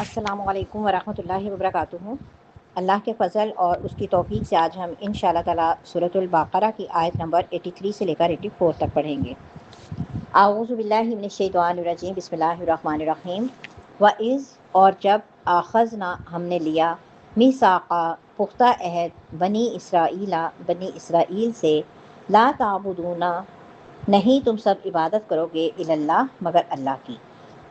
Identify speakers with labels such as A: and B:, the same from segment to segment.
A: السلام علیکم ورحمۃ اللہ وبرکاتہ۔ اللہ کے فضل اور اس کی توفیق سے آج ہم انشاءاللہ تعالی سورۃ البقرہ کی آیت نمبر 83 سے لے کر 84 تک پڑھیں گے۔ اعوذ باللہ من الشیطان الرجیم، بسم اللہ الرحمن الرحیم۔ وَإِذْ اور جب آخذنا ہم نے لیا، میثاقا پختہ عہد، بنی اسرائیل سے، لا تعبدون نہیں تم سب عبادت کرو گے الا اللہ مگر اللہ کی،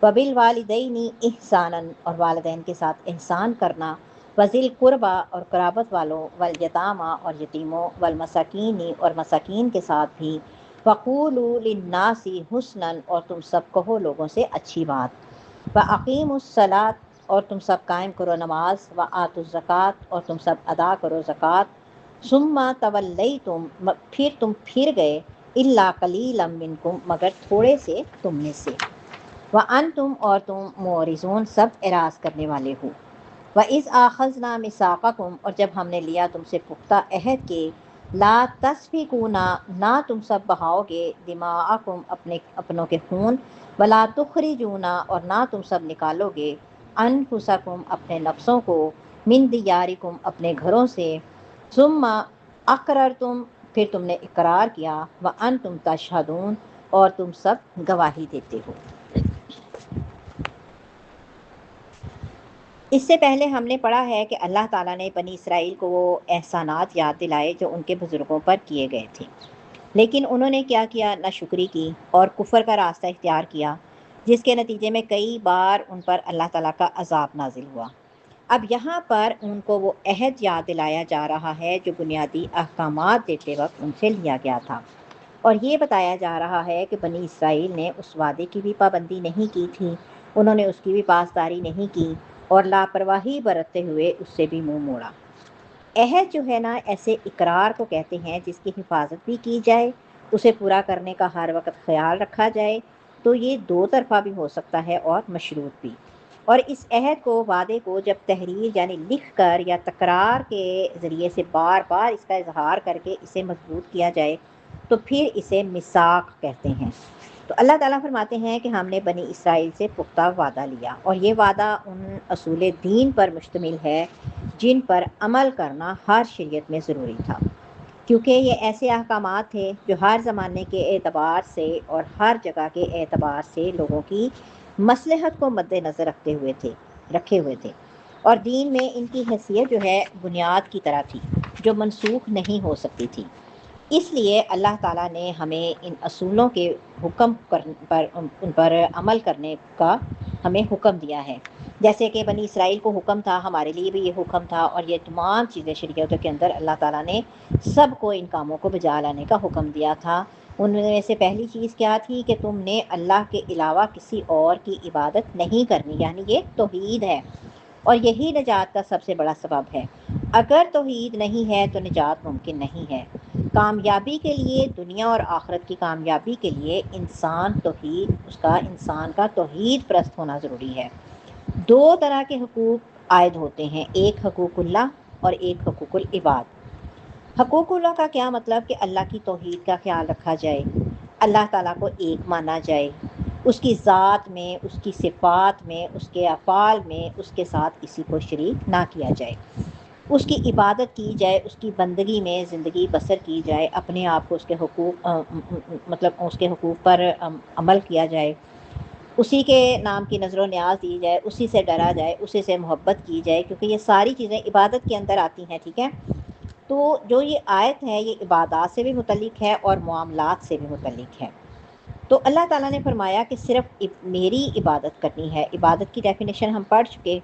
A: وبالوالدین احسانا اور والدین کے ساتھ احسان کرنا، وذی القربیٰ اور قرابت والوں، والیتامى اور یتیموں، والمساکین اور مساکین کے ساتھ بھی، وقولوا للناس حسنا اور تم سب کہو لوگوں سے اچھی بات، واقیموا الصلاۃ اور تم سب قائم کرو نماز، وآتوا الزکوٰۃ اور تم سب ادا کرو زکوٰۃ، ثم تولیتم پھر تم پھر گئے، الا قلیلا منکم مگر تھوڑے سے تم میں سے، وانتم اور تم معرضون سب اعراض کرنے والے ہو۔ وَإِذْ آخَذْنَا مِيثَاقَكُمْ اور جب ہم نے لیا تم سے پختہ عہد کے، لا تسفکون نہ تم سب بہاؤ گے، دماءکم اپنوں کے خون، ولا تخرجون اور نہ تم سب نکالو گے، انفسکم اپنے نفسوں کو، من دیارکم اپنے گھروں سے، ثم اقررتم پھر تم نے اقرار کیا، وانتم تشہدون اور تم سب گواہی دیتے ہو۔ اس سے پہلے ہم نے پڑھا ہے کہ اللہ تعالیٰ نے بنی اسرائیل کو وہ احسانات یاد دلائے جو ان کے بزرگوں پر کیے گئے تھے، لیکن انہوں نے کیا کیا، ناشکری کی اور کفر کا راستہ اختیار کیا، جس کے نتیجے میں کئی بار ان پر اللہ تعالیٰ کا عذاب نازل ہوا۔ اب یہاں پر ان کو وہ عہد یاد دلایا جا رہا ہے جو بنیادی احکامات دیتے وقت ان سے لیا گیا تھا، اور یہ بتایا جا رہا ہے کہ بنی اسرائیل نے اس وعدے کی بھی پابندی نہیں کی تھی، انہوں نے اس کی بھی پاسداری نہیں کی اور لاپرواہی برتتے ہوئے اس سے بھی منہ موڑا۔ عہد جو ہے نا، ایسے اقرار کو کہتے ہیں جس کی حفاظت بھی کی جائے، اسے پورا کرنے کا ہر وقت خیال رکھا جائے، تو یہ دو طرفہ بھی ہو سکتا ہے اور مشروط بھی۔ اور اس عہد کو، وعدے کو جب تحریر یعنی لکھ کر یا تکرار کے ذریعے سے بار بار اس کا اظہار کر کے اسے مضبوط کیا جائے تو پھر اسے میثاق کہتے ہیں۔ تو اللہ تعالیٰ فرماتے ہیں کہ ہم نے بنی اسرائیل سے پختہ وعدہ لیا، اور یہ وعدہ ان اصول دین پر مشتمل ہے جن پر عمل کرنا ہر شریعت میں ضروری تھا، کیونکہ یہ ایسے احکامات تھے جو ہر زمانے کے اعتبار سے اور ہر جگہ کے اعتبار سے لوگوں کی مصلحت کو مد نظر رکھے ہوئے تھے، اور دین میں ان کی حیثیت جو ہے بنیاد کی طرح تھی جو منسوخ نہیں ہو سکتی تھی۔ اس لیے اللہ تعالیٰ نے ہمیں ان اصولوں کے حکم پر ان پر عمل کرنے کا ہمیں حکم دیا ہے، جیسے کہ بنی اسرائیل کو حکم تھا، ہمارے لیے بھی یہ حکم تھا، اور یہ تمام چیزیں شریعتوں کے اندر اللہ تعالیٰ نے سب کو ان کاموں کو بجا لانے کا حکم دیا تھا۔ ان میں سے پہلی چیز کیا تھی کہ تم نے اللہ کے علاوہ کسی اور کی عبادت نہیں کرنی، یعنی یہ توحید ہے، اور یہی نجات کا سب سے بڑا سبب ہے۔ اگر توحید نہیں ہے تو نجات ممکن نہیں ہے۔ کامیابی کے لیے، دنیا اور آخرت کی کامیابی کے لیے انسان کا توحید پرست ہونا ضروری ہے۔ دو طرح کے حقوق عائد ہوتے ہیں، ایک حقوق اللہ اور ایک حقوق العباد۔ حقوق اللہ کا کیا مطلب کہ اللہ کی توحید کا خیال رکھا جائے، اللہ تعالیٰ کو ایک مانا جائے، اس کی ذات میں، اس کی صفات میں، اس کے افعال میں اس کے ساتھ کسی کو شریک نہ کیا جائے، اس کی عبادت کی جائے، اس کی بندگی میں زندگی بسر کی جائے، اپنے آپ کو اس کے حقوق پر عمل کیا جائے، اسی کے نام کی نظر و نیاز دی جائے، اسی سے ڈرا جائے، اسی سے محبت کی جائے، کیونکہ یہ ساری چیزیں عبادت کے اندر آتی ہیں، ٹھیک ہے۔ تو جو یہ آیت ہے یہ عبادات سے بھی متعلق ہے اور معاملات سے بھی متعلق ہے۔ تو اللہ تعالیٰ نے فرمایا کہ صرف میری عبادت کرنی ہے۔ عبادت کی ڈیفینیشن ہم پڑھ چکے،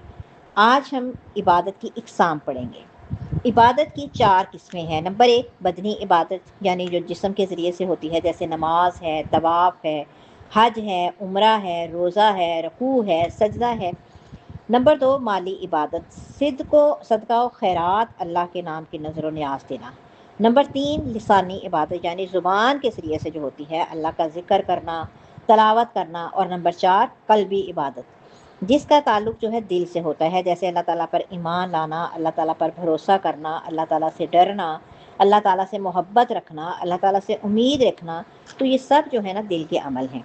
A: آج ہم عبادت کی اقسام پڑھیں گے۔ عبادت کی 4 قسمیں ہیں۔ نمبر 1 بدنی عبادت، یعنی جو جسم کے ذریعے سے ہوتی ہے، جیسے نماز ہے، طواف ہے، حج ہے، عمرہ ہے، روزہ ہے، رکوع ہے، سجدہ ہے۔ نمبر 2 مالی عبادت، صدقہ و خیرات، اللہ کے نام کی نظر و نیاز دینا۔ نمبر 3 لسانی عبادت، یعنی زبان کے ذریعے سے جو ہوتی ہے، اللہ کا ذکر کرنا، تلاوت کرنا۔ اور نمبر 4 قلبی عبادت، جس کا تعلق جو ہے دل سے ہوتا ہے، جیسے اللہ تعالیٰ پر ایمان لانا، اللہ تعالیٰ پر بھروسہ کرنا، اللہ تعالیٰ سے ڈرنا، اللہ تعالیٰ سے محبت رکھنا، اللہ تعالیٰ سے امید رکھنا۔ تو یہ سب جو ہے نا دل کے عمل ہیں۔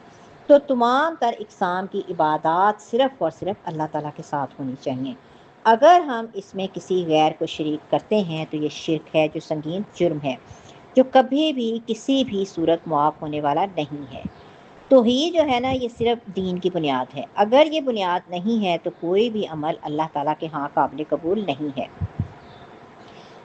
A: تو تمام تر اقسام کی عبادات صرف اور صرف اللہ تعالیٰ کے ساتھ ہونی چاہیے۔ اگر ہم اس میں کسی غیر کو شریک کرتے ہیں تو یہ شرک ہے جو سنگین جرم ہے، جو کبھی بھی کسی بھی صورت معاف ہونے والا نہیں ہے۔ توحید جو ہے نا، یہ صرف دین کی بنیاد ہے۔ اگر یہ بنیاد نہیں ہے تو کوئی بھی عمل اللہ تعالیٰ کے ہاں قابل قبول نہیں ہے۔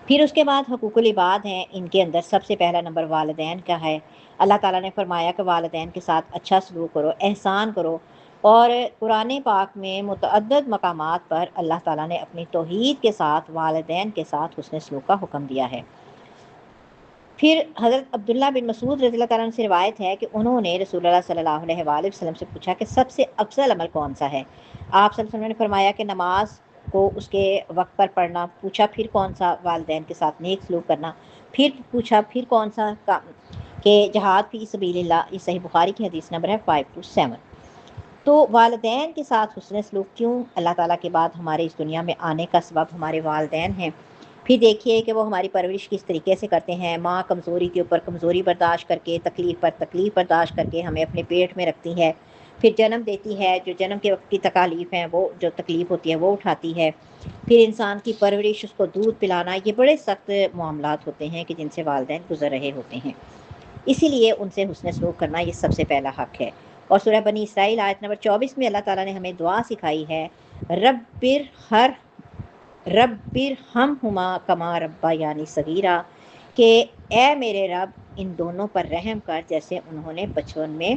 A: پھر اس کے بعد حقوق العباد ہیں، ان کے اندر سب سے پہلا نمبر والدین کا ہے۔ اللہ تعالیٰ نے فرمایا کہ والدین کے ساتھ اچھا سلوک کرو، احسان کرو، اور قرآن پاک میں متعدد مقامات پر اللہ تعالیٰ نے اپنی توحید کے ساتھ والدین کے ساتھ حسن سلوک کا حکم دیا ہے۔ پھر حضرت عبداللہ بن مسعود رضی اللہ تعالیٰ عنہ سے روایت ہے کہ انہوں نے رسول اللہ صلی اللہ علیہ وآلہ وسلم سے پوچھا کہ سب سے افضل عمل کون سا ہے؟ آپ صلی اللہ علیہ وسلم نے فرمایا کہ نماز کو اس کے وقت پر پڑھنا۔ پوچھا پھر کون سا؟ والدین کے ساتھ نیک سلوک کرنا۔ پھر پوچھا پھر کون سا کام؟ کہ جہاد فی سبیل اللہ۔ یہ صحیح بخاری کی حدیث نمبر ہے 527۔ تو والدین کے ساتھ حسن سلوک کیوں؟ اللہ تعالیٰ کے بعد ہمارے اس دنیا میں آنے کا سبب ہمارے والدین ہیں۔ پھر دیکھیے کہ وہ ہماری پرورش کس طریقے سے کرتے ہیں۔ ماں کمزوری کے اوپر کمزوری برداشت کر کے، تکلیف پر تکلیف برداشت کر کے ہمیں اپنے پیٹ میں رکھتی ہے، پھر جنم دیتی ہے، جو جنم کے وقت کی تکالیف ہیں، وہ جو تکلیف ہوتی ہے وہ اٹھاتی ہے، پھر انسان کی پرورش، اس کو دودھ پلانا، یہ بڑے سخت معاملات ہوتے ہیں کہ جن سے والدین گزر رہے ہوتے ہیں۔ اسی لیے ان سے حسن سلوک کرنا یہ سب سے پہلا حق ہے۔ اور سورہ بنی اسرائیل آیت نمبر 24 میں اللہ تعالیٰ نے ہمیں دعا سکھائی ہے، رب ارحمہما کما ربیانی صغیرا، کہ اے میرے رب ان دونوں پر رحم کر جیسے انہوں نے بچپن میں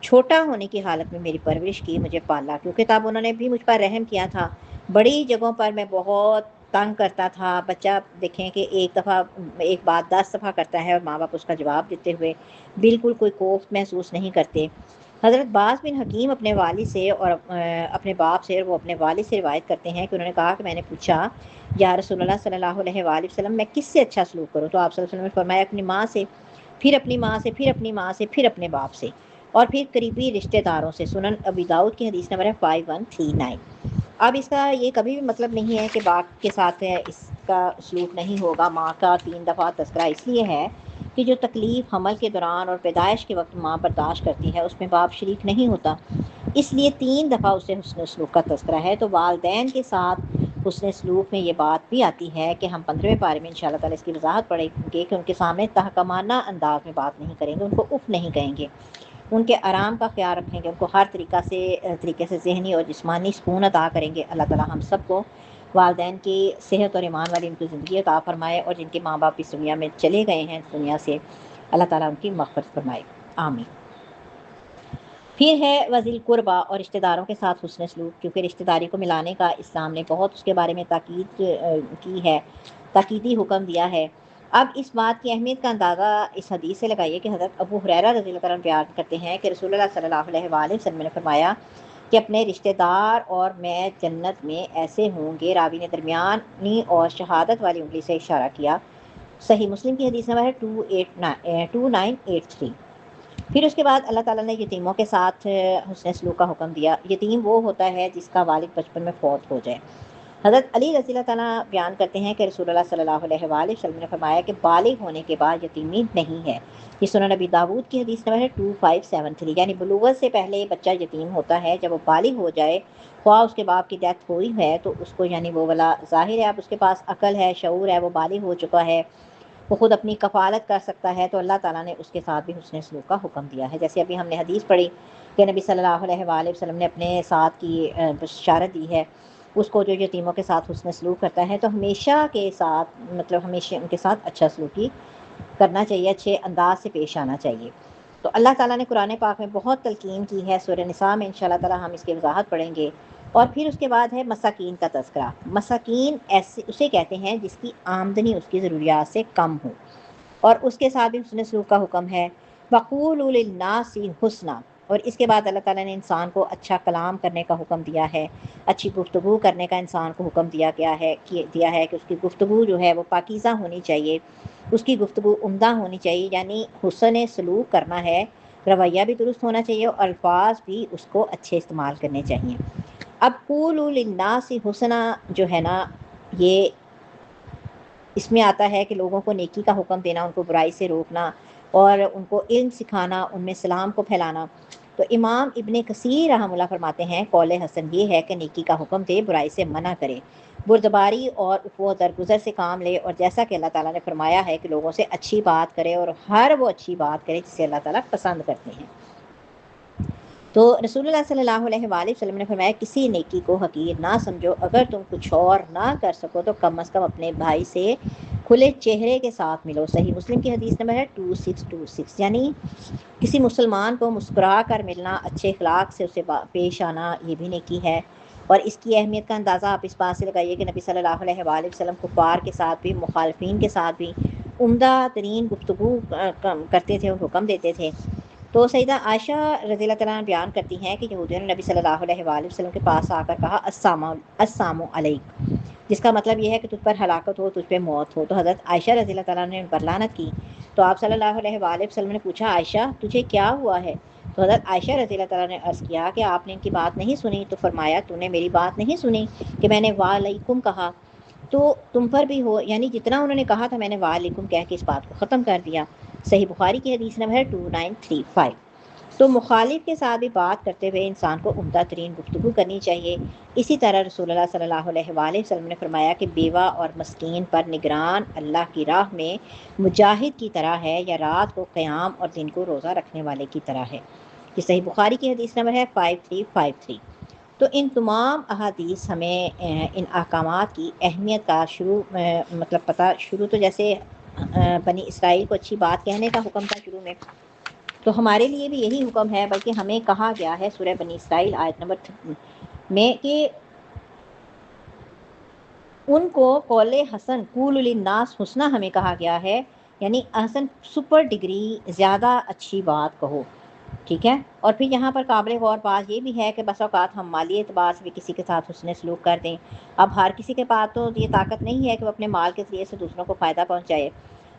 A: چھوٹا ہونے کی حالت میں میری پرورش کی، مجھے پالا، کیونکہ تب انہوں نے بھی مجھ پر رحم کیا تھا۔ بڑی جگہوں پر میں بہت تنگ کرتا تھا۔ بچہ دیکھیں کہ ایک بات 10 دفعہ کرتا ہے اور ماں باپ اس کا جواب دیتے ہوئے بالکل کوئی کوفت محسوس نہیں کرتے۔ حضرت باز بن حکیم اپنے والد سے اور اپنے باپ سے، اور وہ اپنے والد سے روایت کرتے ہیں کہ انہوں نے کہا کہ میں نے پوچھا یا رسول اللہ صلی اللہ علیہ وآلہ وسلم، میں کس سے اچھا سلوک کروں؟ تو آپ صلی اللہ علیہ وسلم نے فرمایا اپنی ماں سے، پھر اپنی ماں سے، پھر اپنی ماں سے، پھر اپنے باپ سے، اور پھر قریبی رشتہ داروں سے۔ سنن ابی داؤد کی حدیث نمبر ہے 5139۔ اب اس کا یہ کبھی بھی مطلب نہیں ہے کہ باپ کے ساتھ اس کا سلوک نہیں ہوگا۔ ماں کا 3 دفعہ تذکرہ اس لیے ہے کہ جو تکلیف حمل کے دوران اور پیدائش کے وقت ماں برداشت کرتی ہے اس میں باپ شریک نہیں ہوتا، اس لیے 3 دفعہ اسے حسن سلوک کا تذکرہ ہے۔ تو والدین کے ساتھ حسن سلوک میں یہ بات بھی آتی ہے کہ ہم 15ویں پارے میں انشاءاللہ تعالیٰ اس کی وضاحت پڑھیں گے کہ ان کے سامنے تحکمانہ انداز میں بات نہیں کریں گے، ان کو اف نہیں کہیں گے، ان کے آرام کا خیال رکھیں گے، ان کو ہر طریقے سے ذہنی اور جسمانی سکون عطا کریں گے۔ اللہ تعالیٰ ہم سب کو والدین کی صحت اور ایمان والی ان کی زندگی عطا فرمائے، اور جن کے ماں باپ اس دنیا میں چلے گئے ہیں دنیا سے، اللہ تعالیٰ ان کی مغفرت فرمائے، آمین۔ پھر ہے وذی القربیٰ اور رشتہ داروں کے ساتھ حسن سلوک، کیونکہ رشتہ داری کو ملانے کا اسلام نے بہت اس کے بارے میں تاکید کی ہے، تاکیدی حکم دیا ہے۔ اب اس بات کی اہمیت کا اندازہ اس حدیث سے لگائیے کہ حضرت ابو ہریرہ رضی اللہ عنہ بیان کرتے ہیں کہ رسول اللہ صلی اللہ علیہ وآلہ وسلم نے فرمایا کہ اپنے رشتہ دار اور میں جنت میں ایسے ہوں گے۔ راوی نے درمیانی اور شہادت والی انگلی سے اشارہ کیا۔ صحیح مسلم کی حدیث نمبر ہے 2983۔ پھر اس کے بعد اللہ تعالیٰ نے یتیموں کے ساتھ حسن سلوک کا حکم دیا۔ یتیم وہ ہوتا ہے جس کا والد بچپن میں فوت ہو جائے۔ حضرت علی رضی اللہ تعالیٰ بیان کرتے ہیں کہ رسول اللہ صلی اللہ علیہ وآلہ وسلم نے فرمایا کہ بالغ ہونے کے بعد یتیمی نہیں ہے۔ یہ سنن نبی داود کی حدیث نمبر ہے 2573، یعنی بلوغت سے پہلے بچہ یتیم ہوتا ہے۔ جب وہ بالغ ہو جائے، خواہ اس کے باپ کی ڈیتھ ہوئی ہے تو اس کو، یعنی وہ والا ظاہر ہے اب اس کے پاس عقل ہے، شعور ہے، وہ بالغ ہو چکا ہے، وہ خود اپنی کفالت کر سکتا ہے، تو اللہ تعالیٰ نے اس کے ساتھ بھی حسن سلوک کا حکم دیا ہے۔ جیسے ابھی ہم نے حدیث پڑھی کہ نبی صلی اللہ علیہ وآلہ وسلم نے اپنے ساتھ کی بشارت دی ہے، اس کو جو یتیموں کے ساتھ حسن سلوک کرتا ہے تو ہمیشہ کے ساتھ، مطلب ہمیشہ ان کے ساتھ اچھا سلوکی کرنا چاہیے، اچھے انداز سے پیش آنا چاہیے۔ تو اللہ تعالیٰ نے قرآن پاک میں بہت تلقین کی ہے۔ سورہ نساء میں انشاءاللہ تعالیٰ ہم اس کی وضاحت پڑھیں گے۔ اور پھر اس کے بعد ہے مساکین کا تذکرہ۔ مساکین ایسے اسے کہتے ہیں جس کی آمدنی اس کی ضروریات سے کم ہو، اور اس کے ساتھ بھی حسن سلوک کا حکم ہے۔ وَقُولُوا لِلنَّاسِ حُسْنًا، اور اس کے بعد اللہ تعالیٰ نے انسان کو اچھا کلام کرنے کا حکم دیا ہے، اچھی گفتگو کرنے کا انسان کو حکم دیا ہے کہ اس کی گفتگو جو ہے وہ پاکیزہ ہونی چاہیے، اس کی گفتگو عمدہ ہونی چاہیے، یعنی حسن سلوک کرنا ہے، رویہ بھی درست ہونا چاہیے اور الفاظ بھی اس کو اچھے استعمال کرنے چاہیے۔ اب قولوا للناس حسنا جو ہے نا، یہ اس میں آتا ہے کہ لوگوں کو نیکی کا حکم دینا، ان کو برائی سے روکنا، اور ان کو علم سکھانا، ان میں سلام کو پھیلانا۔ تو امام ابن کثیر رحمہ اللہ فرماتے ہیں قول حسن یہ ہے کہ نیکی کا حکم دے، برائی سے منع کرے، بردباری اور عفو درگزر سے کام لے، اور جیسا کہ اللہ تعالیٰ نے فرمایا ہے کہ لوگوں سے اچھی بات کرے اور ہر وہ اچھی بات کرے جسے اللہ تعالیٰ پسند کرتے ہیں۔ تو رسول اللہ صلی اللہ علیہ وآلہ وسلم نے فرمایا کسی نیکی کو حقیر نہ سمجھو، اگر تم کچھ اور نہ کر سکو تو کم از کم اپنے بھائی سے کھلے چہرے کے ساتھ ملو۔ صحیح مسلم کی حدیث نمبر ہے 2626، یعنی کسی مسلمان کو مسکرا کر ملنا، اچھے اخلاق سے اسے پیش آنا، یہ بھی نیکی ہے۔ اور اس کی اہمیت کا اندازہ آپ اس بات سے لگائیے کہ نبی صلی اللہ علیہ وآلہ وسلم کفار کے ساتھ بھی، مخالفین کے ساتھ بھی عمدہ ترین گفتگو کرتے تھے اور حکم دیتے تھے۔ تو سیدہ عائشہ رضی اللہ تعالیٰ عنہ بیان کرتی ہیں کہ یہودیوں نے نبی صلی اللہ علیہ وآلہ وسلم کے پاس آ کر کہا السلام علیک، جس کا مطلب یہ ہے کہ تجھ پر ہلاکت ہو، تجھ پہ موت ہو۔ تو حضرت عائشہ رضی اللہ تعالیٰ نے ان پر لعنت کی۔ تو آپ صلی اللہ علیہ وآلہ وسلم نے پوچھا عائشہ تجھے کیا ہوا ہے؟ تو حضرت عائشہ رضی اللہ تعالیٰ نے عرض کیا کہ آپ نے ان کی بات نہیں سنی؟ تو فرمایا تو نے میری بات نہیں سنی کہ میں نے وعلیکم کہا تو تم پر بھی ہو، یعنی جتنا انہوں نے کہا تھا میں نے وعلیکم کہہ کے اس بات کو ختم کر دیا۔ صحیح بخاری کی حدیث نمبر ہے 2935۔ تو مخالف کے ساتھ بھی بات کرتے ہوئے انسان کو عمدہ ترین گفتگو کرنی چاہیے۔ اسی طرح رسول اللہ صلی اللہ علیہ وآلہ وسلم نے فرمایا کہ بیوہ اور مسکین پر نگران اللہ کی راہ میں مجاہد کی طرح ہے، یا رات کو قیام اور دن کو روزہ رکھنے والے کی طرح ہے۔ یہ صحیح بخاری کی حدیث نمبر ہے 5353۔ تو ان تمام احادیث ہمیں ان احکامات کی اہمیت کا شروع تو جیسے بنی اسرائیل کو اچھی بات کہنے کا حکم تھا شروع میں، تو ہمارے لیے بھی یہی حکم ہے، بلکہ ہمیں کہا گیا ہے سورہ بنی اسرائیل آیت نمبر میں کہ ان کو قول حسن قولوا للناس حسنا ہمیں کہا گیا ہے، یعنی حسن سپر ڈگری زیادہ اچھی بات کہو، ٹھیک ہے۔ اور پھر یہاں پر قابل غور بات یہ بھی ہے کہ بس اوقات ہم مالی اعتبار سے بھی کسی کے ساتھ حسن سلوک کر دیں۔ اب ہر کسی کے پاس تو یہ طاقت نہیں ہے کہ وہ اپنے مال کے ذریعے سے دوسروں کو فائدہ پہنچائے،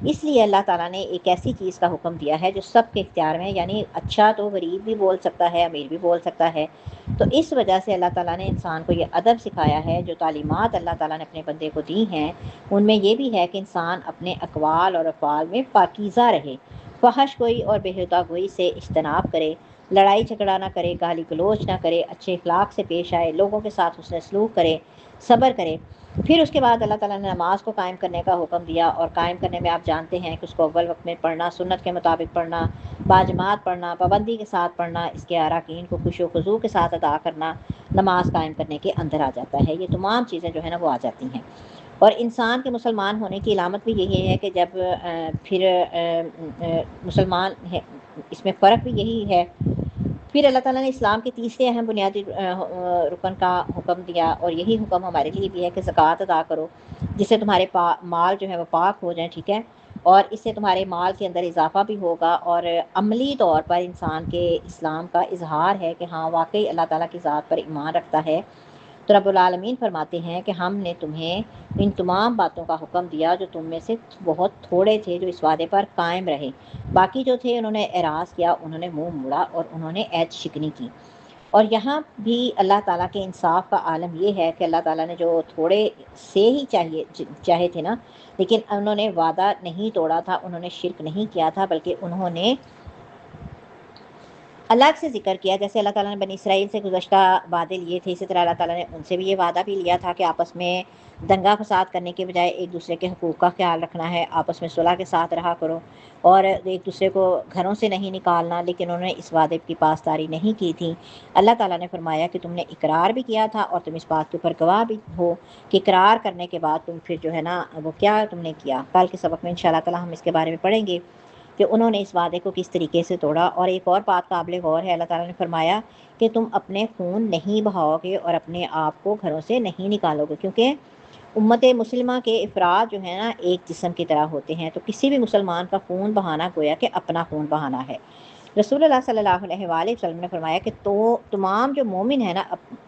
A: اس لیے اللہ تعالیٰ نے ایک ایسی چیز کا حکم دیا ہے جو سب کے اختیار میں، یعنی اچھا تو غریب بھی بول سکتا ہے، امیر بھی بول سکتا ہے۔ تو اس وجہ سے اللہ تعالیٰ نے انسان کو یہ ادب سکھایا ہے، جو تعلیمات اللہ تعالیٰ نے اپنے بندے کو دی ہیں ان میں یہ بھی ہے کہ انسان اپنے اقوال اور افعال میں پاکیزہ رہے، فحش گوئی اور بےہودہ گوئی سے اجتناب کرے، لڑائی جھگڑا نہ کرے، گالی گلوچ نہ کرے، اچھے اخلاق سے پیش آئے، لوگوں کے ساتھ حسن سلوک کرے، صبر کرے۔ پھر اس کے بعد اللہ تعالیٰ نے نماز کو قائم کرنے کا حکم دیا، اور قائم کرنے میں آپ جانتے ہیں کہ اس کو اول وقت میں پڑھنا، سنت کے مطابق پڑھنا، باجماعت پڑھنا، پابندی کے ساتھ پڑھنا، اس کے اراکین کو خوشی و خضوع کے ساتھ ادا کرنا نماز قائم کرنے کے اندر آ جاتا ہے۔ یہ تمام چیزیں جو ہے نا وہ آ جاتی ہیں۔ اور انسان کے مسلمان ہونے کی علامت بھی یہی ہے کہ جب مسلمان ہے، اس میں فرق بھی یہی ہے۔ پھر اللہ تعالیٰ نے اسلام کے تیسرے اہم بنیادی رکن کا حکم دیا، اور یہی حکم ہمارے لیے بھی ہے کہ زکوٰۃ ادا کرو، جس سے تمہارے مال جو ہے وہ پاک ہو جائیں، ٹھیک ہے، اور اس سے تمہارے مال کے اندر اضافہ بھی ہوگا، اور عملی طور پر انسان کے اسلام کا اظہار ہے کہ ہاں واقعی اللہ تعالیٰ کی ذات پر ایمان رکھتا ہے۔ تو رب العالمین فرماتے ہیں کہ ہم نے تمہیں ان تمام باتوں کا حکم دیا جو تم میں سے بہت تھوڑے تھے جو اس وعدے پر قائم رہے، باقی جو تھے انہوں نے اعراض کیا، انہوں نے منہ موڑا اور انہوں نے عہد شکنی کی۔ اور یہاں بھی اللہ تعالیٰ کے انصاف کا عالم یہ ہے کہ اللہ تعالیٰ نے جو تھوڑے سے ہی چاہے تھے نا، لیکن انہوں نے وعدہ نہیں توڑا تھا، انہوں نے شرک نہیں کیا تھا، بلکہ انہوں نے الگ سے ذکر کیا۔ جیسے اللہ تعالیٰ نے بنی اسرائیل سے گزشتہ وعدے لیے تھے، اسی طرح اللہ تعالیٰ نے ان سے بھی یہ وعدہ بھی لیا تھا کہ آپس میں دنگا فساد کرنے کے بجائے ایک دوسرے کے حقوق کا خیال رکھنا ہے، آپس میں صلح کے ساتھ رہا کرو، اور ایک دوسرے کو گھروں سے نہیں نکالنا، لیکن انہوں نے اس وعدے کی پاسداری نہیں کی تھی۔ اللہ تعالیٰ نے فرمایا کہ تم نے اقرار بھی کیا تھا اور تم اس بات کے اوپر گواہ بھی ہو کہ اقرار کرنے کے بعد تم پھر جو ہے نا وہ کیا تم نے کیا۔ کل کے سبق میں انشاءاللہ تعالیٰ ہم اس کے بارے میں پڑھیں گے کہ انہوں نے اس وعدے کو کس طریقے سے توڑا۔ اور ایک اور بات قابل غور ہے، اللہ تعالیٰ نے فرمایا کہ تم اپنے خون نہیں بہاؤ گے اور اپنے آپ کو گھروں سے نہیں نکالو گے، کیونکہ امت مسلمہ کے افراد جو ہیں نا ایک جسم کی طرح ہوتے ہیں، تو کسی بھی مسلمان کا خون بہانا گویا کہ اپنا خون بہانا ہے۔ رسول اللہ صلی اللہ علیہ وآلہ وسلم نے فرمایا کہ تو تمام جو مومن ہیں نا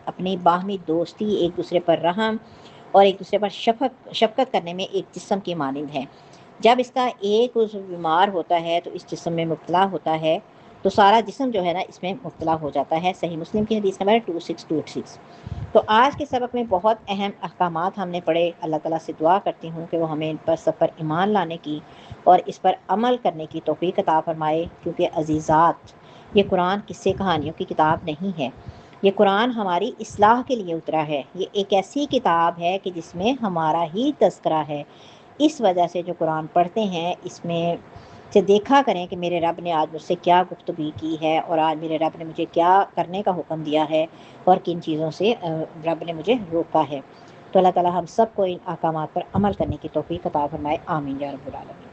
A: اپنی باہمی دوستی، ایک دوسرے پر رحم اور ایک دوسرے پر شفقت کرنے میں ایک جسم کی مانند ہے۔ جب اس کا ایک عضو بیمار ہوتا ہے تو اس جسم میں مبتلا ہوتا ہے تو سارا جسم جو ہے نا اس میں مبتلا ہو جاتا ہے۔ صحیح مسلم کی حدیث نمبر 2626۔ تو آج کے سبق میں بہت اہم احکامات ہم نے پڑھے۔ اللہ تعالیٰ سے دعا کرتی ہوں کہ وہ ہمیں ان پر سب پر ایمان لانے کی اور اس پر عمل کرنے کی توفیق عطا فرمائے، کیونکہ عزیزات یہ قرآن قصے کہانیوں کی کتاب نہیں ہے، یہ قرآن ہماری اصلاح کے لیے اترا ہے۔ یہ ایک ایسی کتاب ہے کہ جس میں ہمارا ہی تذکرہ ہے۔ اس وجہ سے جو قرآن پڑھتے ہیں اس میں سے دیکھا کریں کہ میرے رب نے آج مجھ سے کیا گفتگو کی ہے، اور آج میرے رب نے مجھے کیا کرنے کا حکم دیا ہے، اور کن چیزوں سے رب نے مجھے روکا ہے۔ تو اللہ تعالیٰ ہم سب کو ان احکامات پر عمل کرنے کی توفیق عطا فرمائے، آمین یا رب العالمین۔